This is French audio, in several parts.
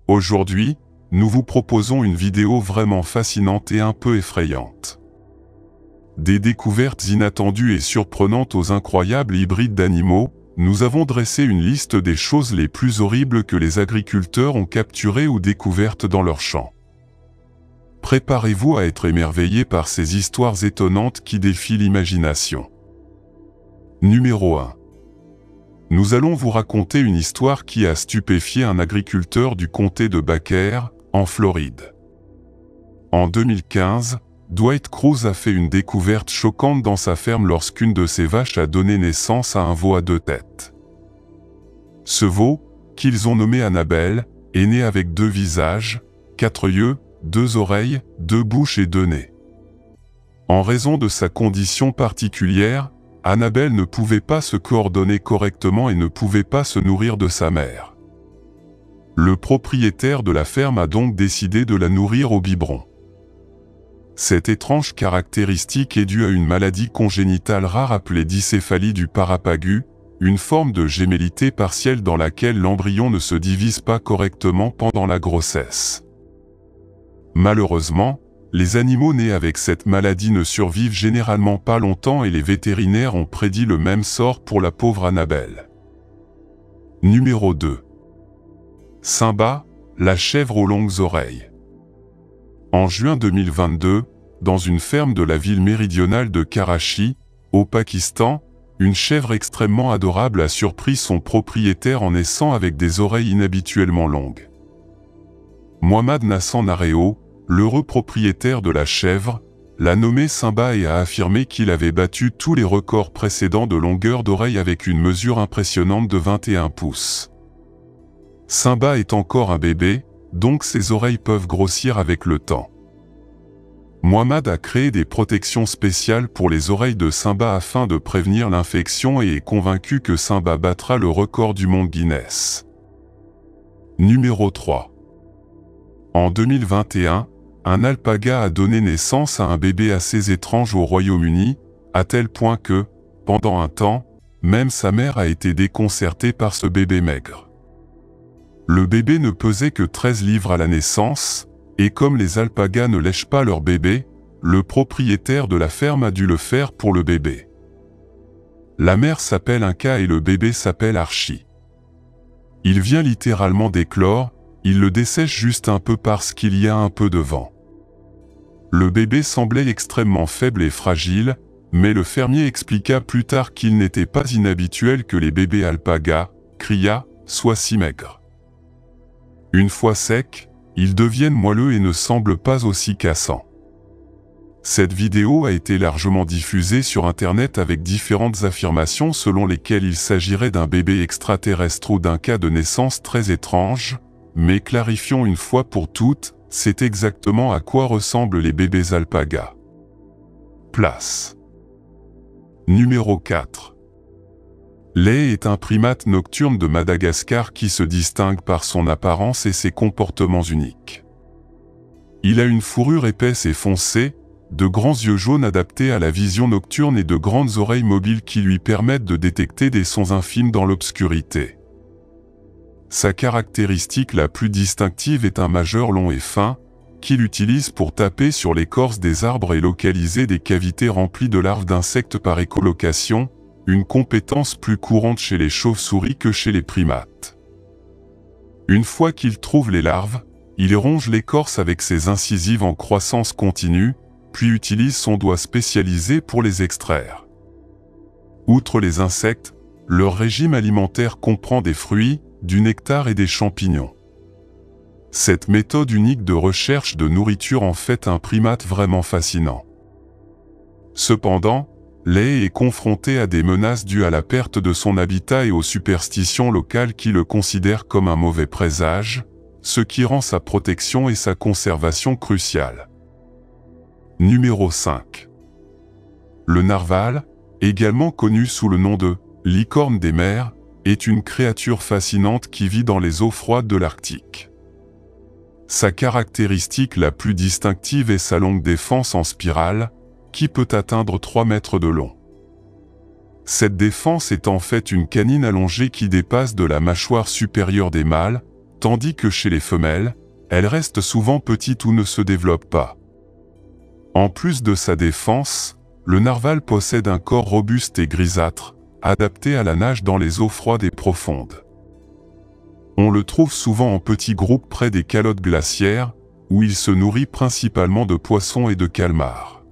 Aujourd'hui, nous vous proposons une vidéo vraiment fascinante et un peu effrayante. Des découvertes inattendues et surprenantes aux incroyables hybrides d'animaux, nous avons dressé une liste des choses les plus horribles que les agriculteurs ont capturées ou découvertes dans leurs champs. Préparez-vous à être émerveillés par ces histoires étonnantes qui défient l'imagination. Numéro 1. Nous allons vous raconter une histoire qui a stupéfié un agriculteur du comté de Baker, en Floride. En 2015, Dwight Cruz a fait une découverte choquante dans sa ferme lorsqu'une de ses vaches a donné naissance à un veau à 2 têtes. Ce veau, qu'ils ont nommé Annabelle, est né avec 2 visages, 4 yeux, 2 oreilles, 2 bouches et 2 nez. En raison de sa condition particulière, Annabelle ne pouvait pas se coordonner correctement et ne pouvait pas se nourrir de sa mère. Le propriétaire de la ferme a donc décidé de la nourrir au biberon. Cette étrange caractéristique est due à une maladie congénitale rare appelée dicéphalie du parapagus, une forme de gémellité partielle dans laquelle l'embryon ne se divise pas correctement pendant la grossesse. Malheureusement, les animaux nés avec cette maladie ne survivent généralement pas longtemps et les vétérinaires ont prédit le même sort pour la pauvre Annabelle. Numéro 2. Simba, la chèvre aux longues oreilles. En juin 2022, dans une ferme de la ville méridionale de Karachi, au Pakistan, une chèvre extrêmement adorable a surpris son propriétaire en naissant avec des oreilles inhabituellement longues. Mohammad Nassan Nareo, l'heureux propriétaire de la chèvre, l'a nommé Simba et a affirmé qu'il avait battu tous les records précédents de longueur d'oreille avec une mesure impressionnante de 21 pouces. Simba est encore un bébé, donc ses oreilles peuvent grossir avec le temps. Mohammad a créé des protections spéciales pour les oreilles de Simba afin de prévenir l'infection et est convaincu que Simba battra le record du monde Guinness. Numéro 3. En 2021, un alpaga a donné naissance à un bébé assez étrange au Royaume-Uni, à tel point que, pendant un temps, même sa mère a été déconcertée par ce bébé maigre. Le bébé ne pesait que 13 livres à la naissance, et comme les alpagas ne lèchent pas leur bébé, le propriétaire de la ferme a dû le faire pour le bébé. La mère s'appelle Inca et le bébé s'appelle Archie. Il vient littéralement d'éclore, il le dessèche juste un peu parce qu'il y a un peu de vent. Le bébé semblait extrêmement faible et fragile, mais le fermier expliqua plus tard qu'il n'était pas inhabituel que les bébés alpagas, cria, soient si maigres. Une fois secs, ils deviennent moelleux et ne semblent pas aussi cassants. Cette vidéo a été largement diffusée sur Internet avec différentes affirmations selon lesquelles il s'agirait d'un bébé extraterrestre ou d'un cas de naissance très étrange, mais clarifions une fois pour toutes, c'est exactement à quoi ressemblent les bébés alpagas. Place. Numéro 4. Lé est un primate nocturne de Madagascar qui se distingue par son apparence et ses comportements uniques. Il a une fourrure épaisse et foncée, de grands yeux jaunes adaptés à la vision nocturne et de grandes oreilles mobiles qui lui permettent de détecter des sons infimes dans l'obscurité. Sa caractéristique la plus distinctive est un majeur long et fin, qu'il utilise pour taper sur l'écorce des arbres et localiser des cavités remplies de larves d'insectes par écholocation, une compétence plus courante chez les chauves-souris que chez les primates. Une fois qu'il trouve les larves, il ronge l'écorce avec ses incisives en croissance continue, puis utilise son doigt spécialisé pour les extraire. Outre les insectes, leur régime alimentaire comprend des fruits, du nectar et des champignons. Cette méthode unique de recherche de nourriture en fait un primate vraiment fascinant. Cependant, Lé est confronté à des menaces dues à la perte de son habitat et aux superstitions locales qui le considèrent comme un mauvais présage, ce qui rend sa protection et sa conservation cruciales. Numéro 5. Le narval, également connu sous le nom de « licorne des mers », est une créature fascinante qui vit dans les eaux froides de l'Arctique. Sa caractéristique la plus distinctive est sa longue défense en spirale, qui peut atteindre 3 mètres de long. Cette défense est en fait une canine allongée qui dépasse de la mâchoire supérieure des mâles, tandis que chez les femelles, elle reste souvent petite ou ne se développe pas. En plus de sa défense, le narval possède un corps robuste et grisâtre, adapté à la nage dans les eaux froides et profondes. On le trouve souvent en petits groupes près des calottes glaciaires, où il se nourrit principalement de poissons et de calmars.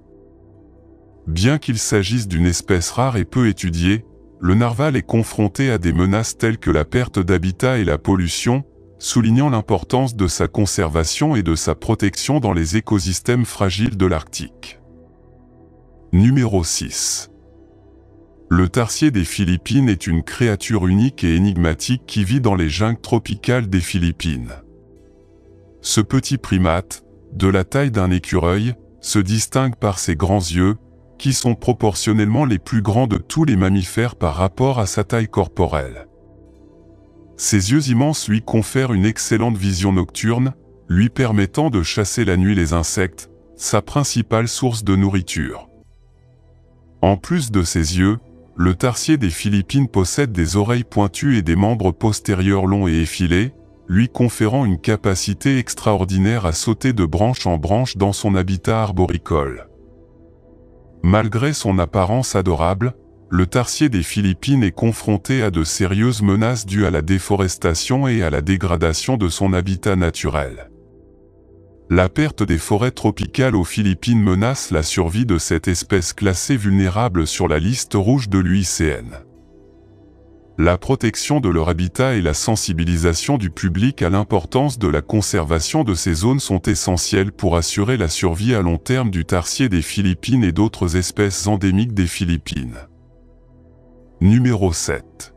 Bien qu'il s'agisse d'une espèce rare et peu étudiée, le narval est confronté à des menaces telles que la perte d'habitat et la pollution, soulignant l'importance de sa conservation et de sa protection dans les écosystèmes fragiles de l'Arctique. Numéro 6. Le tarsier des Philippines est une créature unique et énigmatique qui vit dans les jungles tropicales des Philippines. Ce petit primate, de la taille d'un écureuil, se distingue par ses grands yeux, qui sont proportionnellement les plus grands de tous les mammifères par rapport à sa taille corporelle. Ses yeux immenses lui confèrent une excellente vision nocturne, lui permettant de chasser la nuit les insectes, sa principale source de nourriture. En plus de ses yeux, le tarsier des Philippines possède des oreilles pointues et des membres postérieurs longs et effilés, lui conférant une capacité extraordinaire à sauter de branche en branche dans son habitat arboricole. Malgré son apparence adorable, le tarsier des Philippines est confronté à de sérieuses menaces dues à la déforestation et à la dégradation de son habitat naturel. La perte des forêts tropicales aux Philippines menace la survie de cette espèce classée vulnérable sur la liste rouge de l'UICN. La protection de leur habitat et la sensibilisation du public à l'importance de la conservation de ces zones sont essentielles pour assurer la survie à long terme du tarsier des Philippines et d'autres espèces endémiques des Philippines. Numéro 7.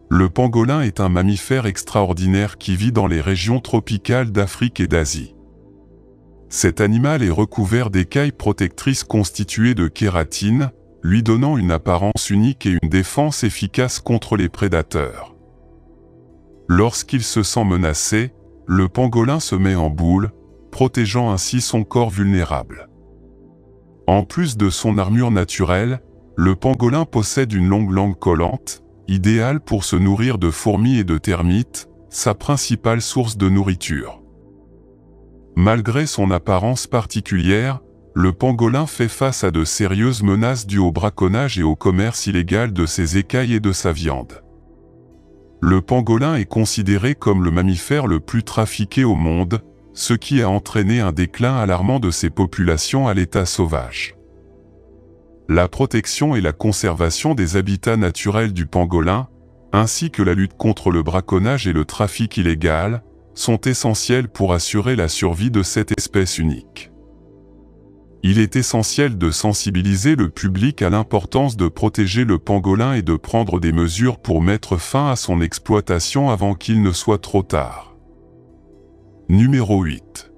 Le pangolin est un mammifère extraordinaire qui vit dans les régions tropicales d'Afrique et d'Asie. Cet animal est recouvert d'écailles protectrices constituées de kératine, lui donnant une apparence unique et une défense efficace contre les prédateurs. Lorsqu'il se sent menacé, le pangolin se met en boule, protégeant ainsi son corps vulnérable. En plus de son armure naturelle, le pangolin possède une longue langue collante, idéale pour se nourrir de fourmis et de termites, sa principale source de nourriture. Malgré son apparence particulière, le pangolin fait face à de sérieuses menaces dues au braconnage et au commerce illégal de ses écailles et de sa viande. Le pangolin est considéré comme le mammifère le plus trafiqué au monde, ce qui a entraîné un déclin alarmant de ses populations à l'état sauvage. La protection et la conservation des habitats naturels du pangolin, ainsi que la lutte contre le braconnage et le trafic illégal, sont essentielles pour assurer la survie de cette espèce unique. Il est essentiel de sensibiliser le public à l'importance de protéger le pangolin et de prendre des mesures pour mettre fin à son exploitation avant qu'il ne soit trop tard. Numéro 8.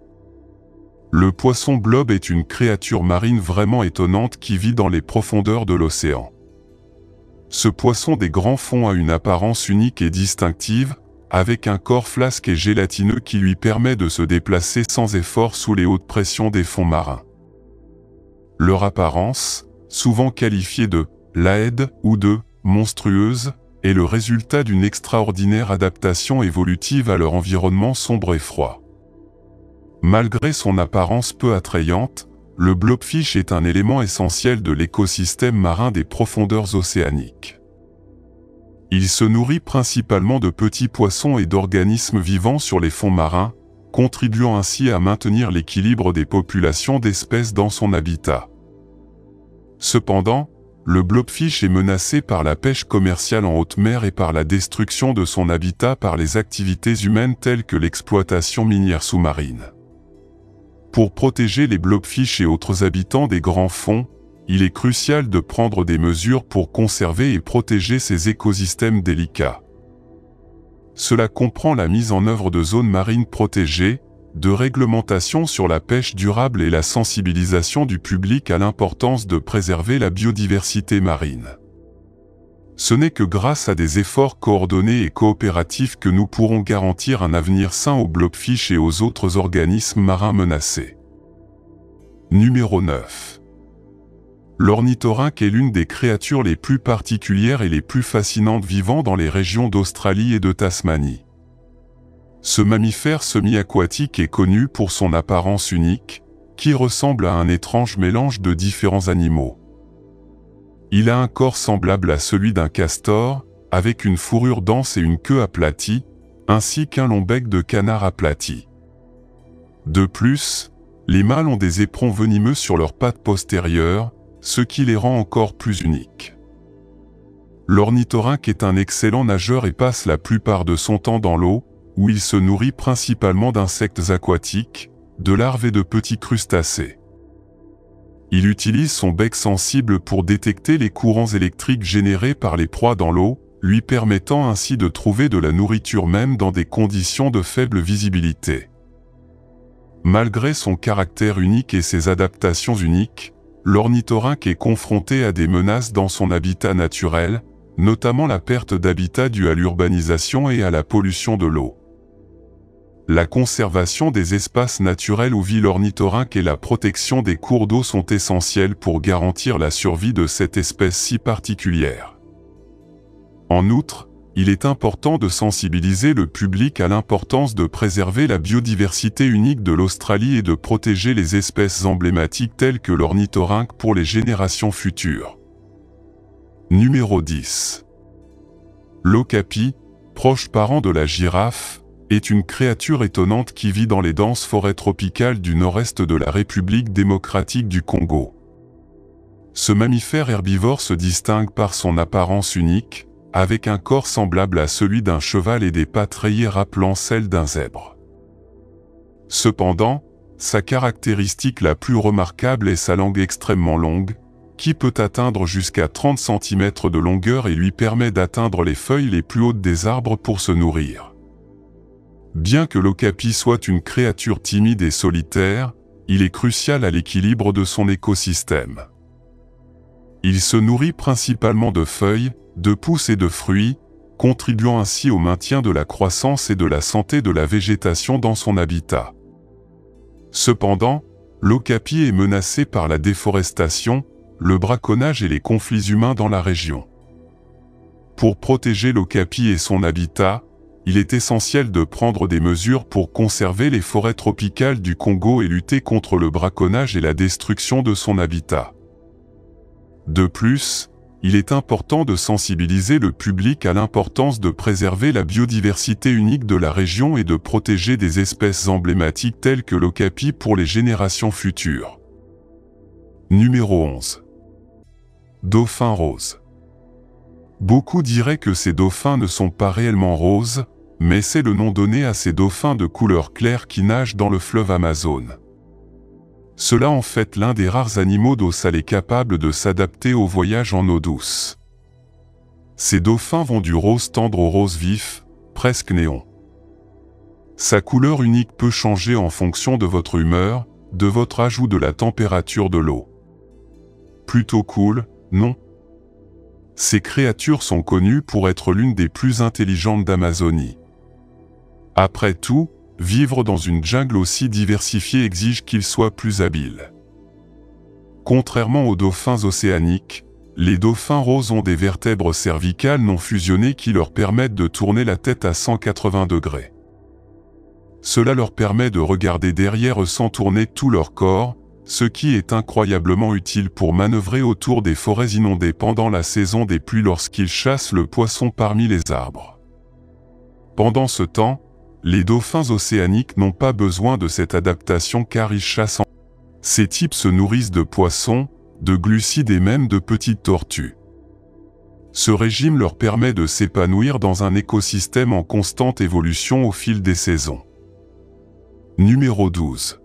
Le poisson blob est une créature marine vraiment étonnante qui vit dans les profondeurs de l'océan. Ce poisson des grands fonds a une apparence unique et distinctive, avec un corps flasque et gélatineux qui lui permet de se déplacer sans effort sous les hautes pressions des fonds marins. Leur apparence, souvent qualifiée de laide ou de monstrueuse, est le résultat d'une extraordinaire adaptation évolutive à leur environnement sombre et froid. Malgré son apparence peu attrayante, le blobfish est un élément essentiel de l'écosystème marin des profondeurs océaniques. Il se nourrit principalement de petits poissons et d'organismes vivants sur les fonds marins, contribuant ainsi à maintenir l'équilibre des populations d'espèces dans son habitat. Cependant, le blobfish est menacé par la pêche commerciale en haute mer et par la destruction de son habitat par les activités humaines telles que l'exploitation minière sous-marine. Pour protéger les blobfish et autres habitants des grands fonds, il est crucial de prendre des mesures pour conserver et protéger ces écosystèmes délicats. Cela comprend la mise en œuvre de zones marines protégées, de réglementations sur la pêche durable et la sensibilisation du public à l'importance de préserver la biodiversité marine. Ce n'est que grâce à des efforts coordonnés et coopératifs que nous pourrons garantir un avenir sain aux blobfish et aux autres organismes marins menacés. Numéro 9. L'ornithorynque est l'une des créatures les plus particulières et les plus fascinantes vivant dans les régions d'Australie et de Tasmanie. Ce mammifère semi-aquatique est connu pour son apparence unique, qui ressemble à un étrange mélange de différents animaux. Il a un corps semblable à celui d'un castor, avec une fourrure dense et une queue aplatie, ainsi qu'un long bec de canard aplati. De plus, les mâles ont des éperons venimeux sur leurs pattes postérieures, ce qui les rend encore plus uniques. L'ornithorynque est un excellent nageur et passe la plupart de son temps dans l'eau, où il se nourrit principalement d'insectes aquatiques, de larves et de petits crustacés. Il utilise son bec sensible pour détecter les courants électriques générés par les proies dans l'eau, lui permettant ainsi de trouver de la nourriture même dans des conditions de faible visibilité. Malgré son caractère unique et ses adaptations uniques, l'ornithorynque est confronté à des menaces dans son habitat naturel, notamment la perte d'habitat due à l'urbanisation et à la pollution de l'eau. La conservation des espaces naturels où vit l'ornithorynque et la protection des cours d'eau sont essentielles pour garantir la survie de cette espèce si particulière. En outre, il est important de sensibiliser le public à l'importance de préserver la biodiversité unique de l'Australie et de protéger les espèces emblématiques telles que l'ornithorynque pour les générations futures. Numéro 10. L'okapi, proche parent de la girafe, est une créature étonnante qui vit dans les denses forêts tropicales du nord-est de la République démocratique du Congo. Ce mammifère herbivore se distingue par son apparence unique, avec un corps semblable à celui d'un cheval et des pattes rayées rappelant celles d'un zèbre. Cependant, sa caractéristique la plus remarquable est sa langue extrêmement longue, qui peut atteindre jusqu'à 30 cm de longueur et lui permet d'atteindre les feuilles les plus hautes des arbres pour se nourrir. Bien que l'okapi soit une créature timide et solitaire, il est crucial à l'équilibre de son écosystème. Il se nourrit principalement de feuilles, de pousses et de fruits, contribuant ainsi au maintien de la croissance et de la santé de la végétation dans son habitat. Cependant, l'okapi est menacé par la déforestation, le braconnage et les conflits humains dans la région. Pour protéger l'okapi et son habitat, il est essentiel de prendre des mesures pour conserver les forêts tropicales du Congo et lutter contre le braconnage et la destruction de son habitat. De plus, il est important de sensibiliser le public à l'importance de préserver la biodiversité unique de la région et de protéger des espèces emblématiques telles que l'okapi pour les générations futures. Numéro 11. Dauphin rose. Beaucoup diraient que ces dauphins ne sont pas réellement roses, mais c'est le nom donné à ces dauphins de couleur claire qui nagent dans le fleuve Amazone. Cela en fait l'un des rares animaux d'eau salée capables de s'adapter au voyage en eau douce. Ces dauphins vont du rose tendre au rose vif, presque néon. Sa couleur unique peut changer en fonction de votre humeur, de votre âge ou de la température de l'eau. Plutôt cool, non? Ces créatures sont connues pour être l'une des plus intelligentes d'Amazonie. Après tout, vivre dans une jungle aussi diversifiée exige qu'ils soient plus habiles. Contrairement aux dauphins océaniques, les dauphins roses ont des vertèbres cervicales non fusionnées qui leur permettent de tourner la tête à 180 degrés. Cela leur permet de regarder derrière eux sans tourner tout leur corps, ce qui est incroyablement utile pour manœuvrer autour des forêts inondées pendant la saison des pluies lorsqu'ils chassent le poisson parmi les arbres. Pendant ce temps, les dauphins océaniques n'ont pas besoin de cette adaptation car ils chassent en... Ces types se nourrissent de poissons, de glucides et même de petites tortues. Ce régime leur permet de s'épanouir dans un écosystème en constante évolution au fil des saisons. Numéro 12.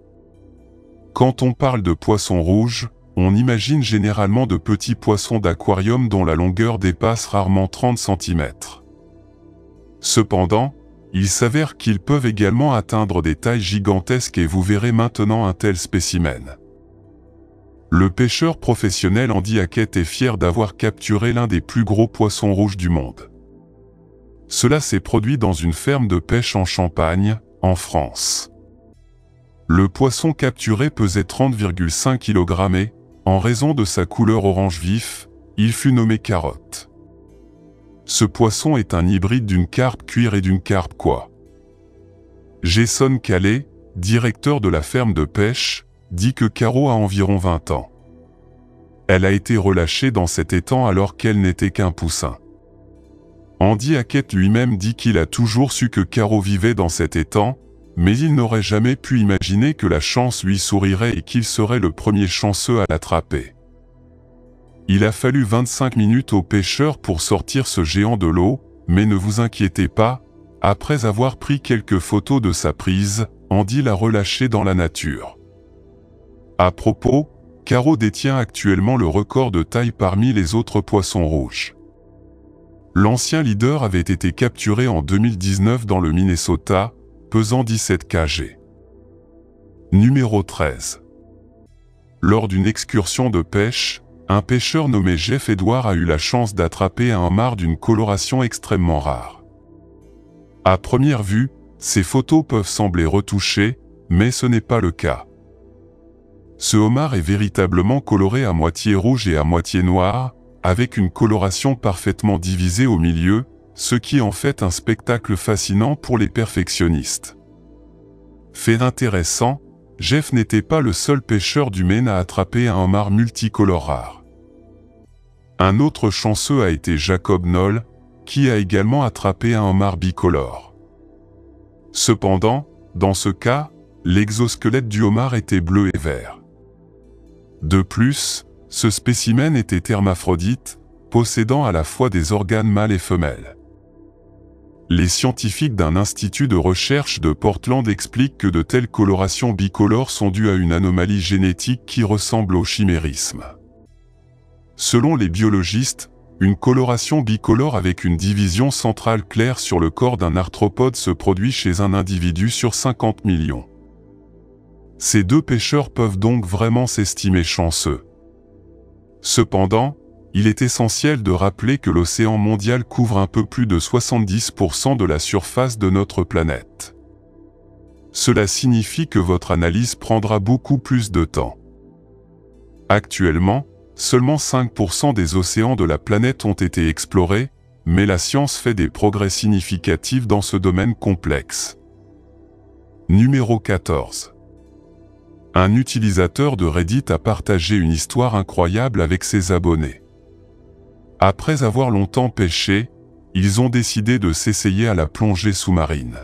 Quand on parle de poissons rouges, on imagine généralement de petits poissons d'aquarium dont la longueur dépasse rarement 30 cm. Cependant, il s'avère qu'ils peuvent également atteindre des tailles gigantesques et vous verrez maintenant un tel spécimen. Le pêcheur professionnel Andy Hackett est fier d'avoir capturé l'un des plus gros poissons rouges du monde. Cela s'est produit dans une ferme de pêche en Champagne, en France. Le poisson capturé pesait 30,5 kg et, en raison de sa couleur orange vif, il fut nommé carotte. Ce poisson est un hybride d'une carpe cuir et d'une carpe quoi. Jason Calais, directeur de la ferme de pêche, dit que Caro a environ 20 ans. Elle a été relâchée dans cet étang alors qu'elle n'était qu'un poussin. Andy Hackett lui-même dit qu'il a toujours su que Caro vivait dans cet étang, mais il n'aurait jamais pu imaginer que la chance lui sourirait et qu'il serait le premier chanceux à l'attraper. Il a fallu 25 minutes aux pêcheurs pour sortir ce géant de l'eau, mais ne vous inquiétez pas, après avoir pris quelques photos de sa prise, Andy l'a relâché dans la nature. À propos, Caro détient actuellement le record de taille parmi les autres poissons rouges. L'ancien leader avait été capturé en 2019 dans le Minnesota, pesant 17 kg. Numéro 13. Lors d'une excursion de pêche, un pêcheur nommé Jeff Edward a eu la chance d'attraper un homard d'une coloration extrêmement rare. À première vue, ces photos peuvent sembler retouchées, mais ce n'est pas le cas. Ce homard est véritablement coloré à moitié rouge et à moitié noir, avec une coloration parfaitement divisée au milieu, ce qui en fait un spectacle fascinant pour les perfectionnistes. Fait intéressant, Jeff n'était pas le seul pêcheur du Maine à attraper un homard multicolore rare. Un autre chanceux a été Jacob Knoll, qui a également attrapé un homard bicolore. Cependant, dans ce cas, l'exosquelette du homard était bleu et vert. De plus, ce spécimen était hermaphrodite, possédant à la fois des organes mâles et femelles. Les scientifiques d'un institut de recherche de Portland expliquent que de telles colorations bicolores sont dues à une anomalie génétique qui ressemble au chimérisme. Selon les biologistes, une coloration bicolore avec une division centrale claire sur le corps d'un arthropode se produit chez un individu sur 50 millions. Ces deux pêcheurs peuvent donc vraiment s'estimer chanceux. Cependant, il est essentiel de rappeler que l'océan mondial couvre un peu plus de 70% de la surface de notre planète. Cela signifie que votre analyse prendra beaucoup plus de temps. Actuellement, seulement 5% des océans de la planète ont été explorés, mais la science fait des progrès significatifs dans ce domaine complexe. Numéro 14. Un utilisateur de Reddit a partagé une histoire incroyable avec ses abonnés. Après avoir longtemps pêché, ils ont décidé de s'essayer à la plongée sous-marine.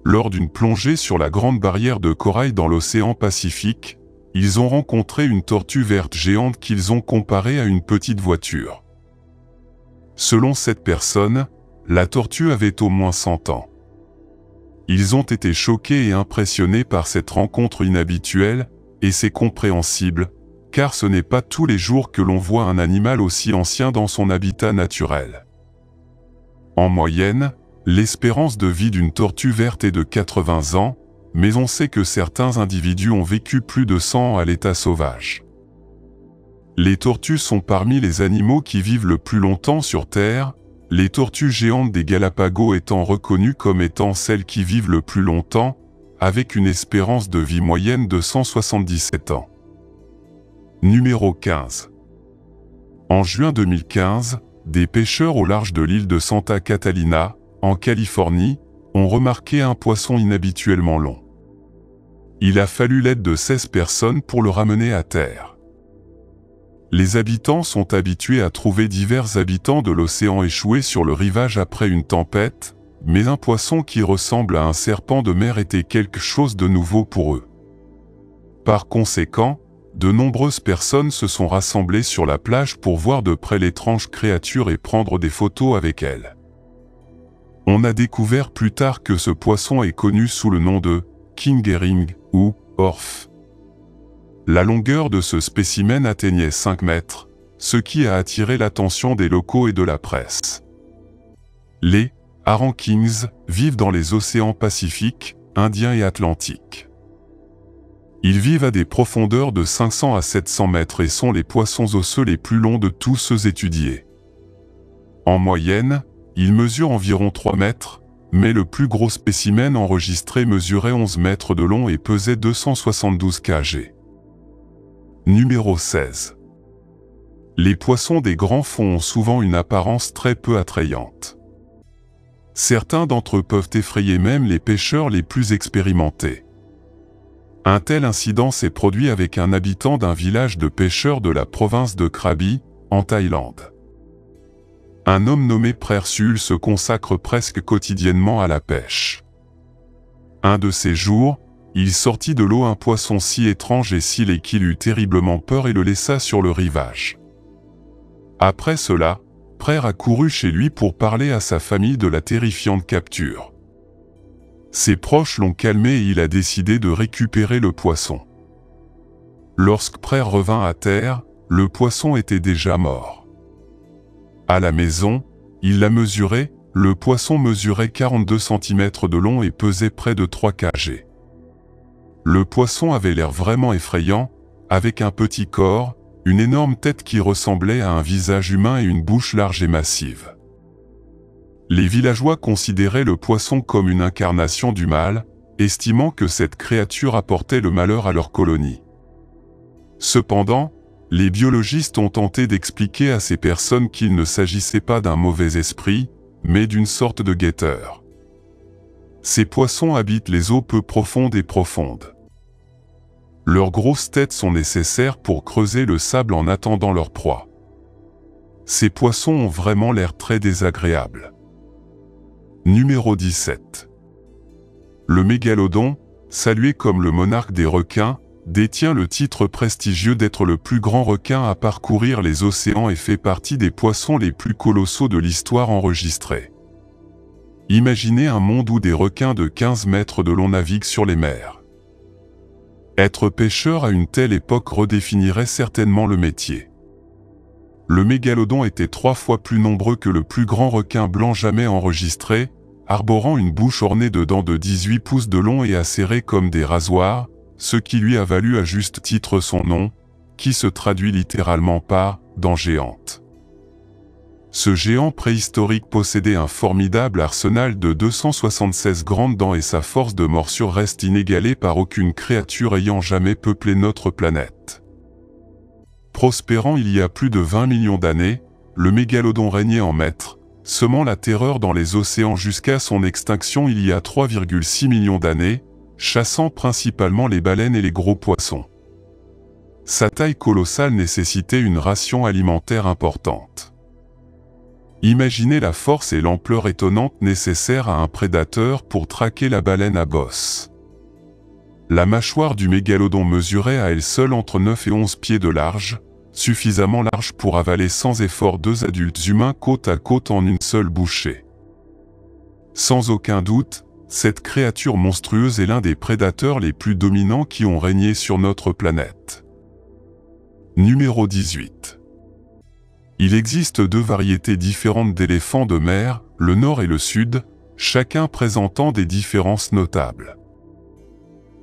Lors d'une plongée sur la grande barrière de corail dans l'océan Pacifique, ils ont rencontré une tortue verte géante qu'ils ont comparée à une petite voiture. Selon cette personne, la tortue avait au moins 100 ans. Ils ont été choqués et impressionnés par cette rencontre inhabituelle, et c'est compréhensible, car ce n'est pas tous les jours que l'on voit un animal aussi ancien dans son habitat naturel. En moyenne, l'espérance de vie d'une tortue verte est de 80 ans, mais on sait que certains individus ont vécu plus de 100 ans à l'état sauvage. Les tortues sont parmi les animaux qui vivent le plus longtemps sur Terre, les tortues géantes des Galapagos étant reconnues comme étant celles qui vivent le plus longtemps, avec une espérance de vie moyenne de 177 ans. Numéro 15. En juin 2015, des pêcheurs au large de l'île de Santa Catalina, en Californie, ont remarqué un poisson inhabituellement long. Il a fallu l'aide de 16 personnes pour le ramener à terre. Les habitants sont habitués à trouver divers habitants de l'océan échoués sur le rivage après une tempête, mais un poisson qui ressemble à un serpent de mer était quelque chose de nouveau pour eux. Par conséquent, de nombreuses personnes se sont rassemblées sur la plage pour voir de près l'étrange créature et prendre des photos avec elle. On a découvert plus tard que ce poisson est connu sous le nom de king herring ou orfe. La longueur de ce spécimen atteignait 5 mètres, ce qui a attiré l'attention des locaux et de la presse. Les harengs kings vivent dans les océans Pacifique, Indien et Atlantique. Ils vivent à des profondeurs de 500 à 700 mètres et sont les poissons osseux les plus longs de tous ceux étudiés. En moyenne, ils mesurent environ 3 mètres, mais le plus gros spécimen enregistré mesurait 11 mètres de long et pesait 272 kg. Numéro 16. Les poissons des grands fonds ont souvent une apparence très peu attrayante. Certains d'entre eux peuvent effrayer même les pêcheurs les plus expérimentés. Un tel incident s'est produit avec un habitant d'un village de pêcheurs de la province de Krabi, en Thaïlande. Un homme nommé Prère Sul se consacre presque quotidiennement à la pêche. Un de ces jours, il sortit de l'eau un poisson si étrange et si laid qu'il eut terriblement peur et le laissa sur le rivage. Après cela, Prère a couru chez lui pour parler à sa famille de la terrifiante capture. Ses proches l'ont calmé et il a décidé de récupérer le poisson. Lorsque Prère revint à terre, le poisson était déjà mort. À la maison, il l'a mesuré, le poisson mesurait 42 cm de long et pesait près de 3 kg. Le poisson avait l'air vraiment effrayant, avec un petit corps, une énorme tête qui ressemblait à un visage humain et une bouche large et massive. Les villageois considéraient le poisson comme une incarnation du mal, estimant que cette créature apportait le malheur à leur colonie. Cependant, les biologistes ont tenté d'expliquer à ces personnes qu'il ne s'agissait pas d'un mauvais esprit, mais d'une sorte de guetteur. Ces poissons habitent les eaux peu profondes et profondes. Leurs grosses têtes sont nécessaires pour creuser le sable en attendant leur proie. Ces poissons ont vraiment l'air très désagréables. Numéro 17. Le mégalodon, salué comme le monarque des requins, détient le titre prestigieux d'être le plus grand requin à parcourir les océans et fait partie des poissons les plus colossaux de l'histoire enregistrée. Imaginez un monde où des requins de 15 mètres de long naviguent sur les mers. Être pêcheur à une telle époque redéfinirait certainement le métier. Le mégalodon était 3 fois plus nombreux que le plus grand requin blanc jamais enregistré, arborant une bouche ornée de dents de 18 pouces de long et acérées comme des rasoirs, ce qui lui a valu à juste titre son nom, qui se traduit littéralement par « dent géante ». Ce géant préhistorique possédait un formidable arsenal de 276 grandes dents et sa force de morsure reste inégalée par aucune créature ayant jamais peuplé notre planète. Prospérant il y a plus de 20 millions d'années, le mégalodon régnait en maître, semant la terreur dans les océans jusqu'à son extinction il y a 3,6 millions d'années, chassant principalement les baleines et les gros poissons. Sa taille colossale nécessitait une ration alimentaire importante. Imaginez la force et l'ampleur étonnante nécessaires à un prédateur pour traquer la baleine à bosse. La mâchoire du mégalodon mesurait à elle seule entre 9 et 11 pieds de large, suffisamment large pour avaler sans effort 2 adultes humains côte à côte en une seule bouchée. Sans aucun doute, cette créature monstrueuse est l'un des prédateurs les plus dominants qui ont régné sur notre planète. Numéro 18. Il existe 2 variétés différentes d'éléphants de mer, le nord et le sud, chacun présentant des différences notables.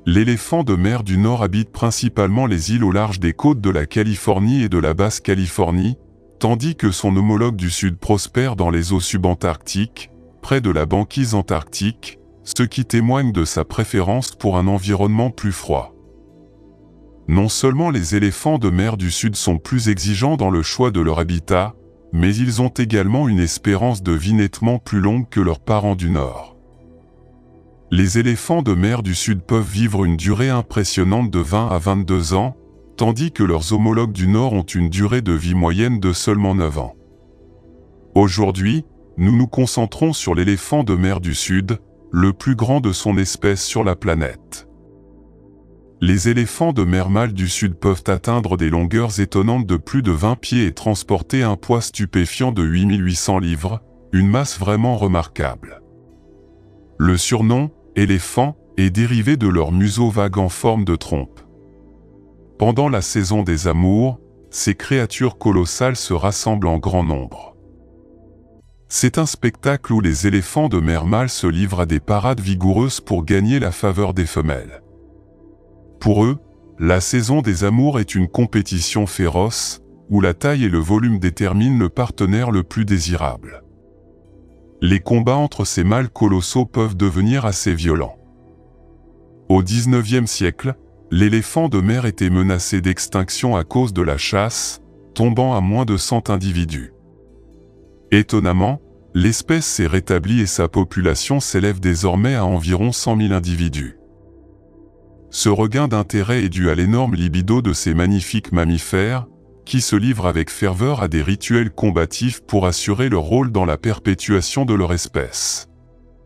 L'éléphant de mer du nord habite principalement les îles au large des côtes de la Californie et de la Basse-Californie, tandis que son homologue du sud prospère dans les eaux subantarctiques, près de la banquise antarctique, ce qui témoigne de sa préférence pour un environnement plus froid. Non seulement les éléphants de mer du Sud sont plus exigeants dans le choix de leur habitat, mais ils ont également une espérance de vie nettement plus longue que leurs parents du Nord. Les éléphants de mer du Sud peuvent vivre une durée impressionnante de 20 à 22 ans, tandis que leurs homologues du Nord ont une durée de vie moyenne de seulement 9 ans. Aujourd'hui, nous nous concentrons sur l'éléphant de mer du Sud, le plus grand de son espèce sur la planète. Les éléphants de mer mâles du Sud peuvent atteindre des longueurs étonnantes de plus de 20 pieds et transporter un poids stupéfiant de 8800 livres, une masse vraiment remarquable. Le surnom, éléphant, est dérivé de leur museau vague en forme de trompe. Pendant la saison des amours, ces créatures colossales se rassemblent en grand nombre. C'est un spectacle où les éléphants de mer mâles se livrent à des parades vigoureuses pour gagner la faveur des femelles. Pour eux, la saison des amours est une compétition féroce, où la taille et le volume déterminent le partenaire le plus désirable. Les combats entre ces mâles colossaux peuvent devenir assez violents. Au XIXe siècle, l'éléphant de mer était menacé d'extinction à cause de la chasse, tombant à moins de 100 individus. Étonnamment, L'espèce s'est rétablie et sa population s'élève désormais à environ 100 000 individus. Ce regain d'intérêt est dû à l'énorme libido de ces magnifiques mammifères, qui se livrent avec ferveur à des rituels combatifs pour assurer leur rôle dans la perpétuation de leur espèce.